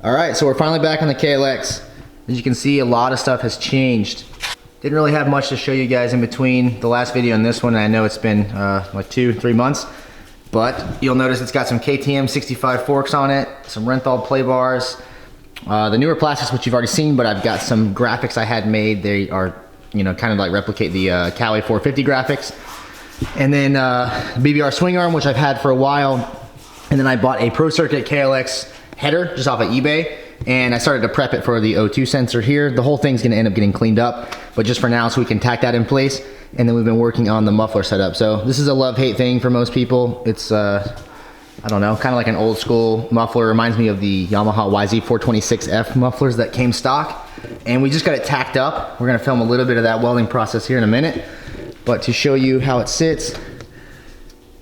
Alright, so we're finally back on the KLX. As you can see, a lot of stuff has changed. Didn't really have much to show you guys in between the last video and this one, and I know it's been like 2-3 months. But you'll notice it's got some KTM 65 forks on it, some Renthal play bars, the newer plastics, which you've already seen, but I've got some graphics I had made. They are, you know, kind of like replicate the Cali 450 graphics. And then BBR swing arm, which I've had for a while. And then I bought a Pro Circuit KLX header just off of eBay, and I started to prep it for the O2 sensor here. The whole thing's gonna end up getting cleaned up, but just for now, so we can tack that in place. And then we've been working on the muffler setup. So this is a love-hate thing for most people. It's, I don't know, kind of like an old school muffler. Reminds me of the Yamaha YZ426F mufflers that came stock. And we just got it tacked up. We're gonna film a little bit of that welding process here in a minute. But to show you how it sits,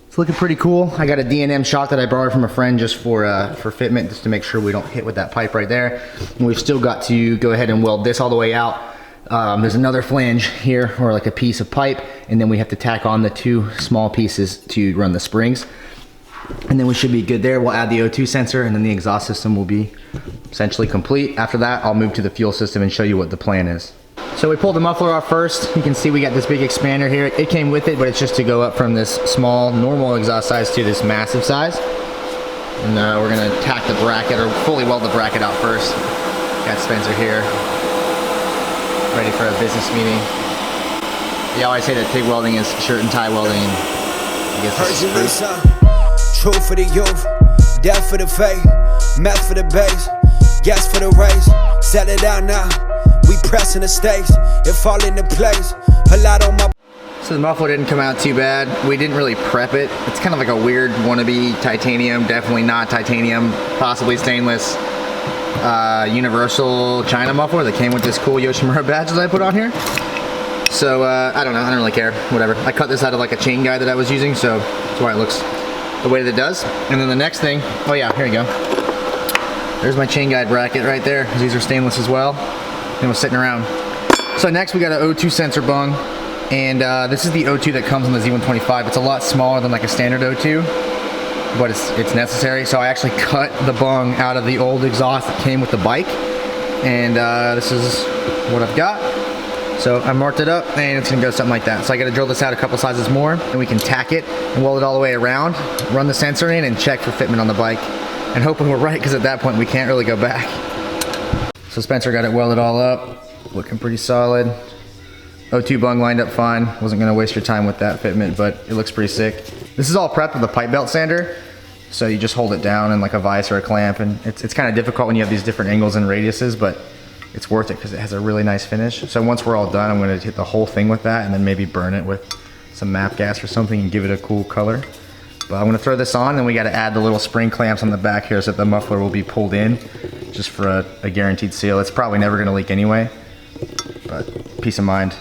it's looking pretty cool. I got a D&M shock that I borrowed from a friend just for fitment, just to make sure we don't hit with that pipe right there. And we've still got to go ahead and weld this all the way out. There's another flange here, or like a piece of pipe, and then we have to tack on the 2 small pieces to run the springs. And then we should be good there. We'll add the O2 sensor, and then the exhaust system will be essentially complete. After that, I'll move to the fuel system and show you what the plan is. So we pulled the muffler off first. You can see we got this big expander here. It came with it, but it's just to go up from this small, normal exhaust size to this massive size. And we're gonna tack the bracket, or fully weld the bracket out first. Got Spencer here, ready for a business meeting. They always say that TIG welding is shirt and tie welding, and I guess this is true. True for the youth, death for the faith, meth for the base, gas for the race. Set it out now. We pressing the stakes, it fall into place. A lot on my. So the muffler didn't come out too bad. We didn't really prep it. It's kind of like a weird wannabe titanium, definitely not titanium, possibly stainless, universal China muffler that came with this cool Yoshimura badge that I put on here. So I don't know, I don't really care, whatever. I cut this out of like a chain guide that I was using, so that's why it looks the way that it does. And then the next thing, oh yeah, here you go. There's my chain guide bracket right there. These are stainless as well. And we're sitting around. So next we got an O2 sensor bung, and this is the O2 that comes on the Z125. It's a lot smaller than like a standard O2, but it's necessary. So I actually cut the bung out of the old exhaust that came with the bike, and this is what I've got. So I marked it up, and it's gonna go something like that. So I gotta drill this out a couple sizes more, and we can tack it and weld it all the way around, run the sensor in, and check for fitment on the bike. And hoping we're right, because at that point we can't really go back. So Spencer got it welded all up, looking pretty solid. O2 bung lined up fine. Wasn't gonna waste your time with that fitment, but it looks pretty sick. This is all prepped with a pipe belt sander. So you just hold it down in like a vise or a clamp, and it's kind of difficult when you have these different angles and radiuses, but it's worth it because it has a really nice finish. So once we're all done, I'm gonna hit the whole thing with that and then maybe burn it with some MAP gas or something and give it a cool color. But I'm gonna throw this on, and we gotta add the little spring clamps on the back here so that the muffler will be pulled in, just for a guaranteed seal. It's probably never gonna leak anyway, but peace of mind.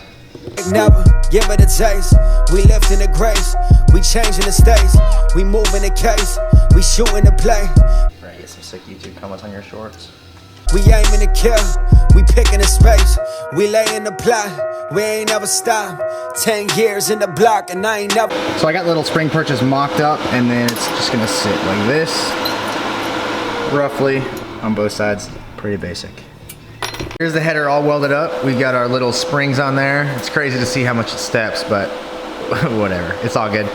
Never give it a taste. We lift in the grace, we changing the states, we moving the case, we shooting the play. Right, get some sick YouTube comments on your shorts. We aiming to kill, we picking the space, we laying the plot, we ain't never stop. 10 years in the block and I ain't never. So I got little spring perches mocked up, and then it's just gonna sit like this, roughly, on both sides. Pretty basic. Here's the header all welded up. We've got our little springs on there. It's crazy to see how much it steps, but whatever, it's all good.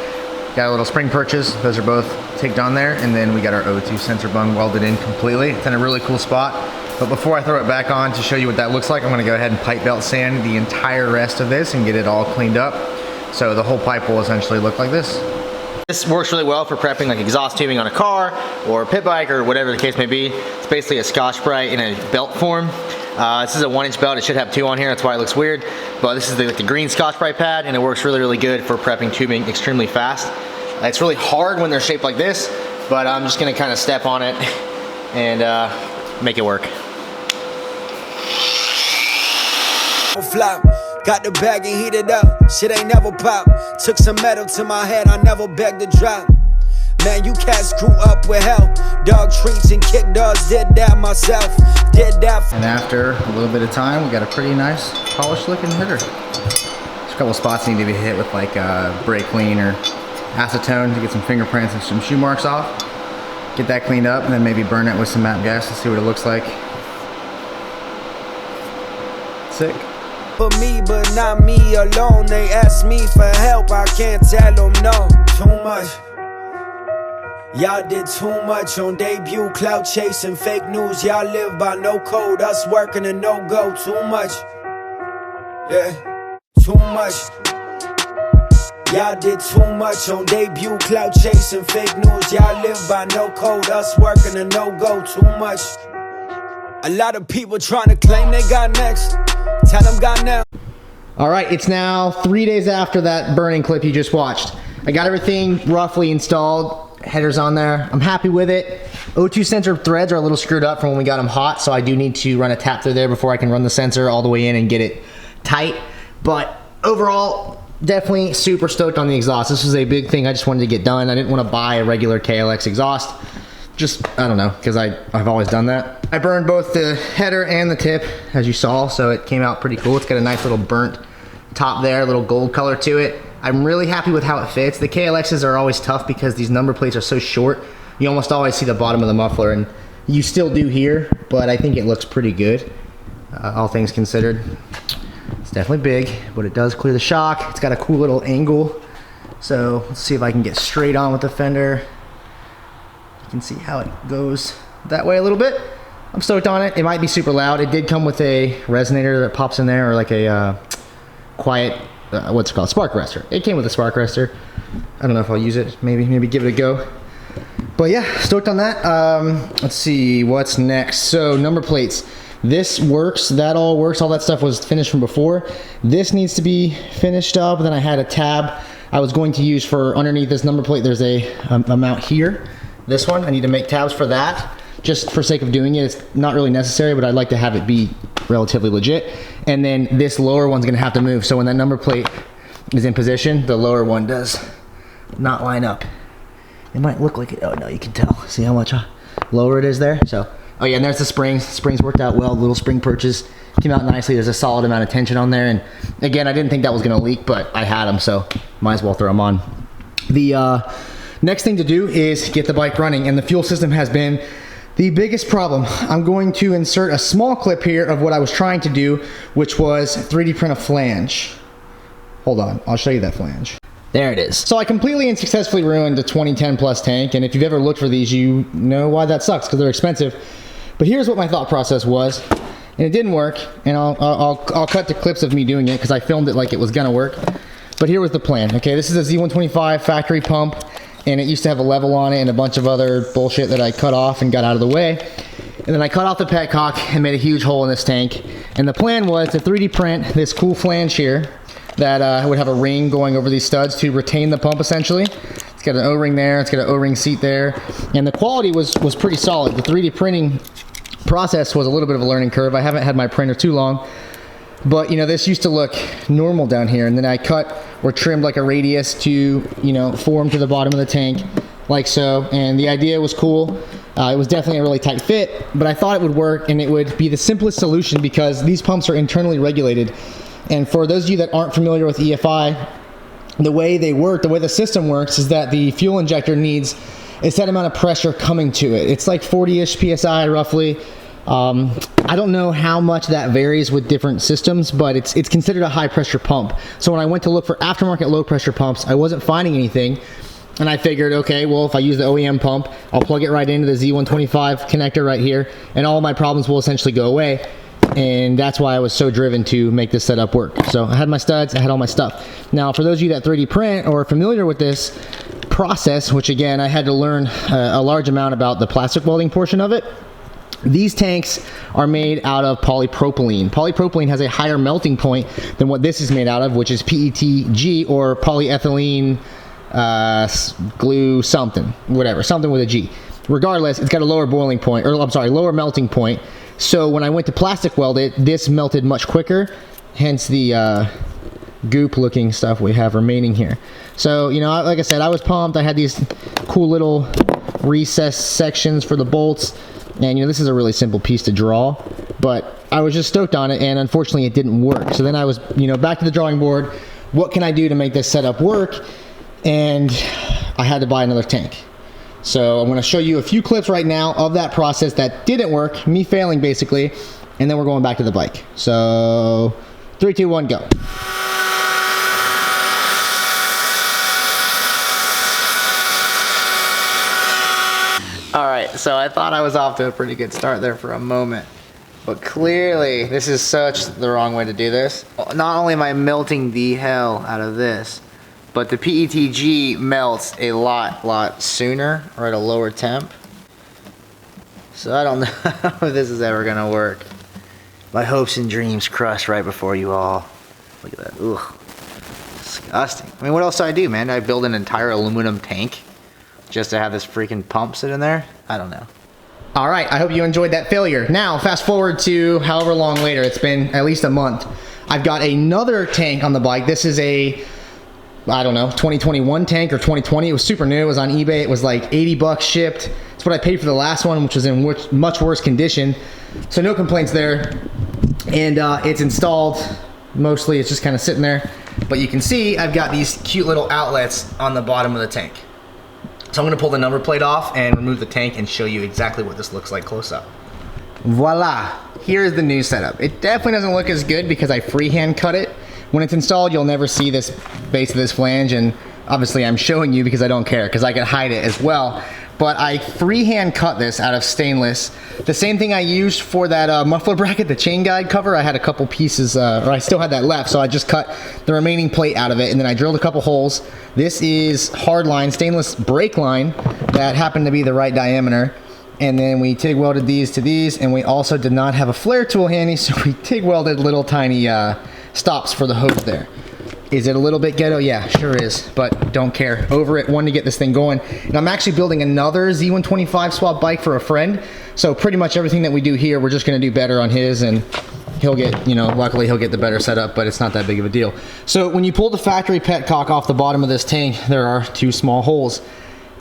Got our little spring perches, those are both taped on there, and then we got our O2 sensor bung welded in completely. It's in a really cool spot. But before I throw it back on to show you what that looks like, I'm gonna go ahead and pipe belt sand the entire rest of this and get it all cleaned up. So the whole pipe will essentially look like this. This works really well for prepping like exhaust tubing on a car or a pit bike or whatever the case may be. It's basically a Scotch-Brite in a belt form. This is a 1-inch belt. It should have 2 on here, that's why it looks weird. But this is the green Scotch-Brite pad, and it works really, really good for prepping tubing extremely fast. It's really hard when they're shaped like this, but I'm just gonna kind of step on it and make it work. Flop, got the bag and heated up, shit ain't never pop. Took some metal to my head, I never begged to drop. Man, you cats grew up with help. Dog treats and kick dogs, did that myself. Did that. And after a little bit of time, we got a pretty nice polished looking header. There's a couple spots need to be hit with like brake clean or acetone to get some fingerprints and some shoe marks off. get that cleaned up, and then maybe burn it with some MAP gas to see what it looks like. Sick. For me, but not me alone. They ask me for help, I can't tell them no. Too much. Y'all did too much on debut, clout chasing, fake news. Y'all live by no code, us working a no-go. Too much. Yeah, too much. Y'all did too much on debut, clout chasing, fake news. Y'all live by no code, us working a no-go. Too much. A lot of people trying to claim they got next. Tell them got now. All right, it's now 3 days after that burning clip you just watched. I got everything roughly installed, headers on there. I'm happy with it. O2 sensor threads are a little screwed up from when we got them hot, so I do need to run a tap through there before I can run the sensor all the way in and get it tight. But overall, definitely super stoked on the exhaust. This was a big thing I just wanted to get done. I didn't want to buy a regular KLX exhaust. Just, I don't know, because I've always done that. I burned both the header and the tip, as you saw, so it came out pretty cool. It's got a nice little burnt top there, a little gold color to it. I'm really happy with how it fits. The KLXs are always tough because these number plates are so short. You almost always see the bottom of the muffler, and you still do here, but I think it looks pretty good, all things considered. It's definitely big, but it does clear the shock. It's got a cool little angle. So let's see if I can get straight on with the fender. You can see how it goes that way a little bit. I'm stoked on it. It might be super loud. It did come with a resonator that pops in there, or like a quiet, what's it called, spark arrestor. It came with a spark arrestor. I don't know if I'll use it. Maybe give it a go. But yeah, stoked on that. Let's see what's next. So number plates. This works. That all works. All that stuff was finished from before. This needs to be finished up. Then I had a tab I was going to use for underneath this number plate. There's a mount here. This one, I need to make tabs for that, just for sake of doing it. It's not really necessary, but I'd like to have it be relatively legit. And then this lower one's gonna have to move. So when that number plate is in position, the lower one does not line up. It might look like it, oh no, you can tell. See how much lower it is there? So, oh yeah, and there's the springs. Springs worked out well, little spring perches came out nicely. There's a solid amount of tension on there. And again, I didn't think that was gonna leak, but I had them, so might as well throw them on. The next thing to do is get the bike running, and the fuel system has been the biggest problem. I'm going to insert a small clip here of what I was trying to do, which was 3D print a flange. Hold on, I'll show you that flange. There it is. So I completely and successfully ruined a 2010 plus tank, and if you've ever looked for these, you know why that sucks, because they're expensive. But here's what my thought process was, and it didn't work, and I'll cut to clips of me doing it, because I filmed it like it was gonna work. But here was the plan, okay? This is a Z125 factory pump, and it used to have a level on it and a bunch of other bullshit that I cut off and got out of the way. And then I cut off the petcock and made a huge hole in this tank. And the plan was to 3D print this cool flange here that would have a ring going over these studs to retain the pump essentially. It's got an O-ring there, it's got an O-ring seat there. And the quality was pretty solid. The 3D printing process was a little bit of a learning curve. I haven't had my printer too long. But you know, this used to look normal down here, and then I cut or trimmed like a radius to, you know, form to the bottom of the tank, like so. And the idea was cool. It was definitely a really tight fit, but I thought it would work, and it would be the simplest solution because these pumps are internally regulated. And for those of you that aren't familiar with EFI, the way they work, the way the system works is that the fuel injector needs a set amount of pressure coming to it. It's like 40-ish PSI roughly. I don't know how much that varies with different systems, but it's considered a high pressure pump. So when I went to look for aftermarket low pressure pumps, I wasn't finding anything. And I figured, okay, well, if I use the OEM pump, I'll plug it right into the Z125 connector right here, and all my problems will essentially go away. And that's why I was so driven to make this setup work. So I had my studs, I had all my stuff. Now, for those of you that 3D print or are familiar with this process, which again, I had to learn a large amount about the plastic welding portion of it. These tanks are made out of polypropylene. Polypropylene has a higher melting point than what this is made out of, which is PETG or polyethylene glue something, whatever, something with a G. Regardless, it's got a lower boiling point, or I'm sorry, lower melting point. So when I went to plastic weld it, this melted much quicker, hence the goop looking stuff we have remaining here. So, you know, like I said, I was pumped. I had these cool little recessed sections for the bolts. And, you know, this is a really simple piece to draw, but I was just stoked on it, and unfortunately it didn't work. So then I was, you know, back to the drawing board. What can I do to make this setup work? And I had to buy another tank. So I'm gonna show you a few clips right now of that process that didn't work, me failing basically, and then we're going back to the bike. So 3, 2, 1, go. All right, so I thought I was off to a pretty good start there for a moment, but clearly this is such the wrong way to do this. Not only am I melting the hell out of this, but the PETG melts a lot sooner or at a lower temp. So I don't know if this is ever gonna work. My hopes and dreams crushed right before you all. Look at that, ugh, disgusting. I mean, what else do I do, man? I build an entire aluminum tank just to have this freaking pump sit in there? I don't know. All right, I hope you enjoyed that failure. Now, fast forward to however long later, it's been at least a month. I've got another tank on the bike. This is a, I don't know, 2021 tank or 2020. It was super new, it was on eBay. It was like 80 bucks shipped. That's what I paid for the last one, which was in much worse condition. So no complaints there. And it's installed, mostly it's just kind of sitting there. But you can see I've got these cute little outlets on the bottom of the tank. So I'm gonna pull the number plate off and remove the tank and show you exactly what this looks like close up. Voila, here's the new setup. It definitely doesn't look as good because I freehand cut it. When it's installed, you'll never see this base of this flange, and obviously I'm showing you because I don't care, because I can hide it as well. But I freehand cut this out of stainless. The same thing I used for that muffler bracket, the chain guide cover. I had a couple pieces, or I still had that left, so I just cut the remaining plate out of it, and then I drilled a couple holes. This is hardline stainless brake line that happened to be the right diameter. And then we TIG welded these to these, and we also did not have a flare tool handy, so we TIG welded little tiny stops for the hose there. Is it a little bit ghetto? Yeah, sure is, but don't care. Over it, wanted to get this thing going. And I'm actually building another Z125 swap bike for a friend, so pretty much everything that we do here, we're just gonna do better on his, and he'll get, you know, luckily he'll get the better setup, but it's not that big of a deal. So when you pull the factory petcock off the bottom of this tank, there are 2 small holes.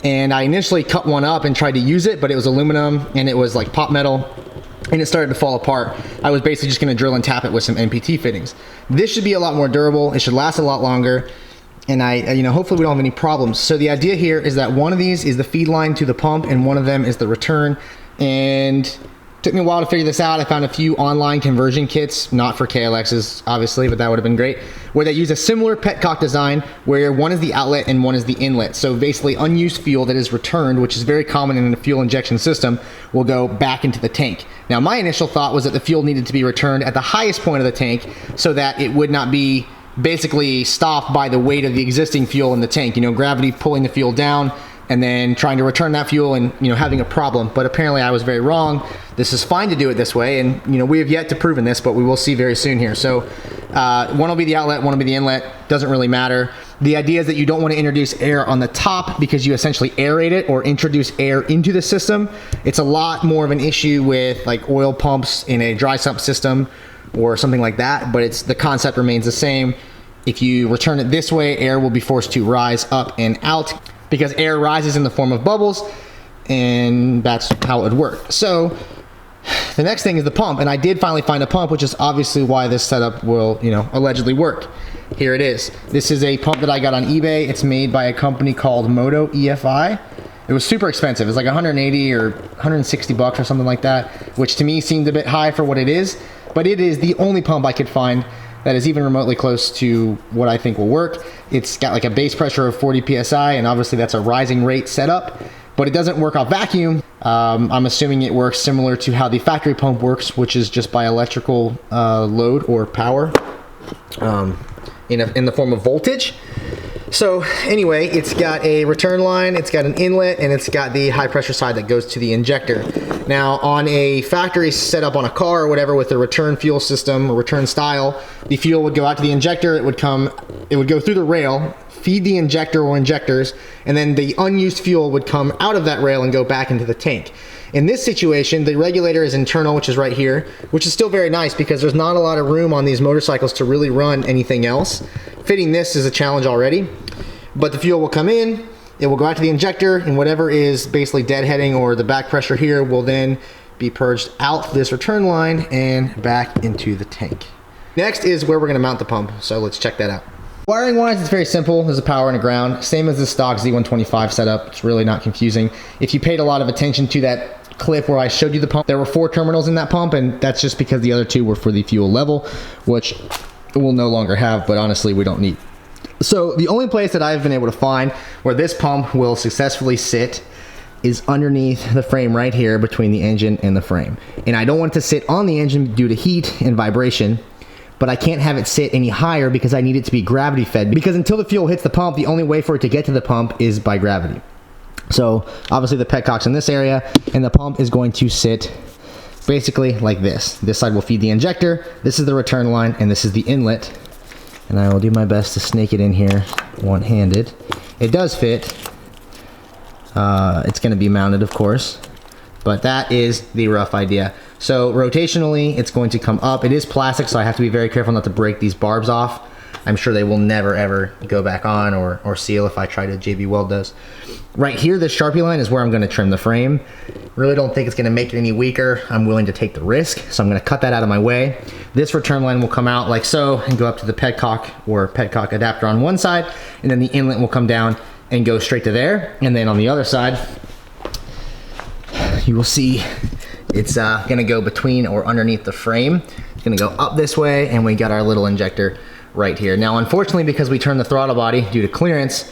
And I initially cut one up and tried to use it, but it was aluminum and it was like pot metal, and it started to fall apart. I was basically just gonna drill and tap it with some NPT fittings. This should be a lot more durable, it should last a lot longer, and you know, hopefully we don't have any problems. So the idea here is that one of these is the feed line to the pump and one of them is the return. And took me a while to figure this out. I found a few online conversion kits, not for KLXs obviously, but that would have been great, where they use a similar petcock design where one is the outlet and one is the inlet. So basically unused fuel that is returned, which is very common in a fuel injection system, will go back into the tank. Now my initial thought was that the fuel needed to be returned at the highest point of the tank so that it would not be basically stopped by the weight of the existing fuel in the tank. You know, gravity pulling the fuel down and then trying to return that fuel and, you know, having a problem. But apparently I was very wrong. This is fine to do it this way, and you know, we have yet to prove this, but we will see very soon here. So one will be the outlet, one will be the inlet, doesn't really matter. The idea is that you don't want to introduce air on the top because you essentially aerate it or introduce air into the system. It's a lot more of an issue with like oil pumps in a dry sump system or something like that, but the concept remains the same. If you return it this way, air will be forced to rise up and out, because air rises in the form of bubbles, and that's how it would work. So the next thing is the pump, and I did finally find a pump, which is obviously why this setup will, you know, allegedly work. Here it is. This is a pump that I got on eBay. It's made by a company called Moto EFI. It was super expensive. It's like 180 or 160 bucks or something like that, which to me seemed a bit high for what it is, but it is the only pump I could find that is even remotely close to what I think will work. It's got like a base pressure of 40 PSI, and obviously that's a rising rate setup, but it doesn't work off vacuum. I'm assuming it works similar to how the factory pump works, which is just by electrical load or power in the form of voltage. So anyway, it's got a return line, it's got an inlet, and it's got the high pressure side that goes to the injector. Now on a factory setup on a car or whatever with a return fuel system or return style, the fuel would go out to the injector, it would go through the rail, feed the injector or injectors, and then the unused fuel would come out of that rail and go back into the tank. In this situation, the regulator is internal, which is right here, which is still very nice because there's not a lot of room on these motorcycles to really run anything else. Fitting this is a challenge already, but the fuel will come in, it will go out to the injector, and whatever is basically deadheading or the back pressure here will then be purged out this return line and back into the tank. Next is where we're gonna mount the pump, so let's check that out. Wiring wise, it's very simple. There's a power and a ground. Same as the stock Z125 setup. It's really not confusing. If you paid a lot of attention to that clip where I showed you the pump, there were 4 terminals in that pump, and that's just because the other 2 were for the fuel level, which we'll no longer have, but honestly we don't need. So the only place that I've been able to find where this pump will successfully sit is underneath the frame right here between the engine and the frame. And I don't want it to sit on the engine due to heat and vibration, but I can't have it sit any higher because I need it to be gravity fed, because until the fuel hits the pump, the only way for it to get to the pump is by gravity. So obviously the petcock's in this area, and the pump is going to sit basically like this. This side will feed the injector, this is the return line, and this is the inlet. And I will do my best to snake it in here one-handed. It does fit. It's gonna be mounted, of course, but that is the rough idea. So rotationally, it's going to come up. It is plastic, so I have to be very careful not to break these barbs off. I'm sure they will never ever go back on or seal if I try to JB weld those. Right here, this Sharpie line is where I'm gonna trim the frame. Really don't think it's gonna make it any weaker. I'm willing to take the risk, so I'm gonna cut that out of my way. This return line will come out like so and go up to the petcock or petcock adapter on one side, and then the inlet will come down and go straight to there. And then on the other side, you will see it's gonna go between or underneath the frame. It's gonna go up this way, and we got our little injector right here. Now, unfortunately, because we turned the throttle body due to clearance,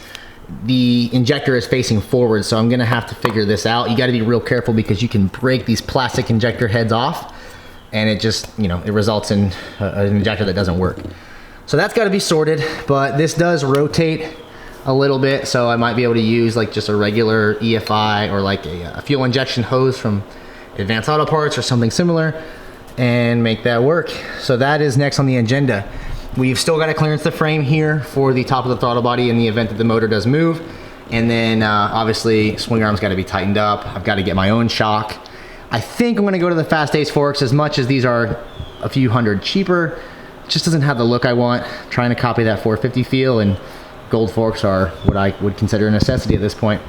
the injector is facing forward, so I'm gonna have to figure this out. You gotta be real careful because you can break these plastic injector heads off, and it just, you know, it results in an injector that doesn't work. So that's gotta be sorted, but this does rotate a little bit, so I might be able to use like just a regular EFI or like a fuel injection hose from Advanced Auto Parts or something similar and make that work. So that is next on the agenda. We've still got to clearance the frame here for the top of the throttle body in the event that the motor does move. And then obviously swing arm's got to be tightened up. I've got to get my own shock. I think I'm going to go to the Fast Ace forks. As much as these are a few hundred cheaper, it just doesn't have the look I want. I'm trying to copy that 450 feel, and gold forks are what I would consider a necessity at this point.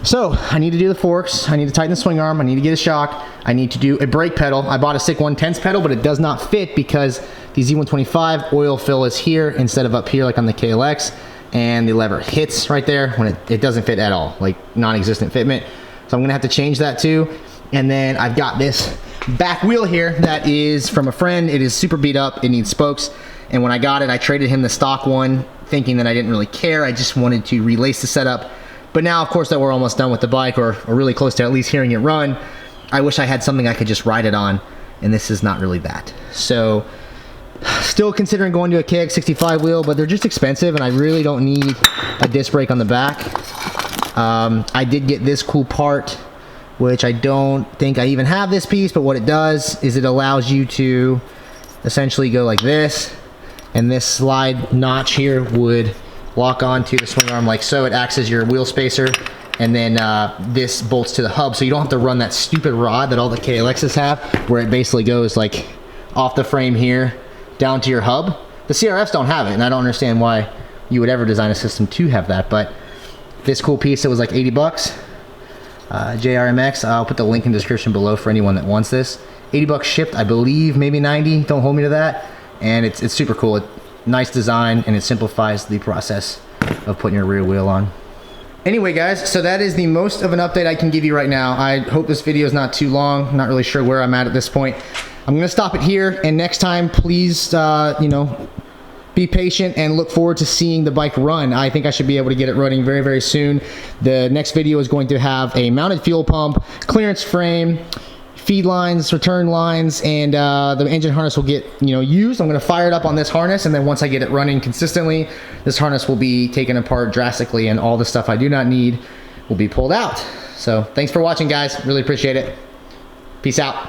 So I need to do the forks, I need to tighten the swing arm, I need to get a shock, I need to do a brake pedal. I bought a SICK 110s pedal, but it does not fit because the Z125 oil fill is here instead of up here like on the KLX, and the lever hits right there when it doesn't fit at all, like non-existent fitment. So I'm gonna have to change that too. And then I've got this back wheel here that is from a friend. It is super beat up, it needs spokes. And when I got it, I traded him the stock one, thinking that I didn't really care. I just wanted to relace the setup. But now, of course, that we're almost done with the bike, or really close to at least hearing it run, I wish I had something I could just ride it on, and this is not really that. So, still considering going to a KX65 wheel, but they're just expensive, and I really don't need a disc brake on the back. I did get this cool part, which I don't think I even have this piece, but what it does is it allows you to essentially go like this, and this slide notch here would lock onto the swing arm like so. It acts as your wheel spacer, and then this bolts to the hub, so you don't have to run that stupid rod that all the KLXs have, where it basically goes like off the frame here down to your hub. The CRFs don't have it, and I don't understand why you would ever design a system to have that. But this cool piece, it was like 80 bucks. JRMX, I'll put the link in the description below for anyone that wants this. 80 bucks shipped, I believe, maybe 90, don't hold me to that. And it's super cool. Nice design, and it simplifies the process of putting your rear wheel on. Anyway guys, so that is the most of an update I can give you right now. I hope this video is not too long. I'm not really sure where I'm at this point. I'm gonna stop it here, and next time please you know, be patient and look forward to seeing the bike run. I think I should be able to get it running very, very soon. The next video is going to have a mounted fuel pump, clearance frame, feed lines, return lines, and the engine harness will get, you know, used. I'm going to fire it up on this harness, and then once I get it running consistently, this harness will be taken apart drastically, and all the stuff I do not need will be pulled out. So thanks for watching, guys. Really appreciate it. Peace out.